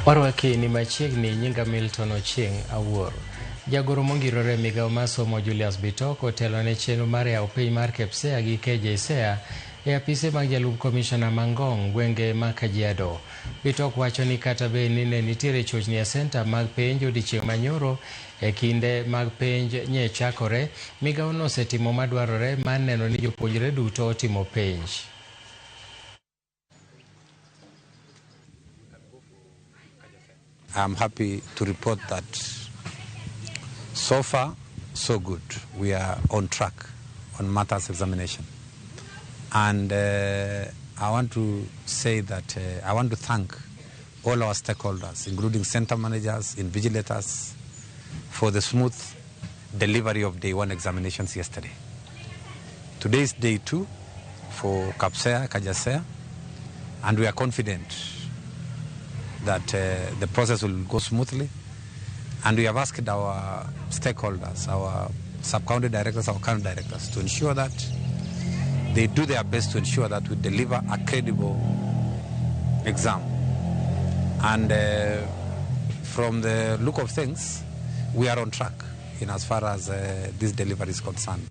Warwaki ni machiegni nyinga Milton Ochieng Awuor. Jagoro mongirore Migao mar somo Julius Bitoko otelo ne chenro mar yawo penj mar KPSEA gi KJSEA e apise mag jalup komishona Mangong gwenge ma Kajiado. Bitoko wacho ni kata be ni ne nitiere chochni e senta mag penj odiechieng' manyoro e kinde mag penj nye chakore, Migao no osetimo madwarore mar neno ni jopuonjre duto otimo penj. I'm happy to report that so far, so good. We are on track on matters examination. And I want to say that I want to thank all our stakeholders, including center managers, invigilators, for the smooth delivery of day one examinations yesterday. Today is day 2 for KPSEA, KJSEA, and we are confident that the process will go smoothly. And we have asked our stakeholders, our sub-county directors, our county directors, to ensure that they do their best to ensure that we deliver a credible exam. And from the look of things, we are on track in as far as this delivery is concerned.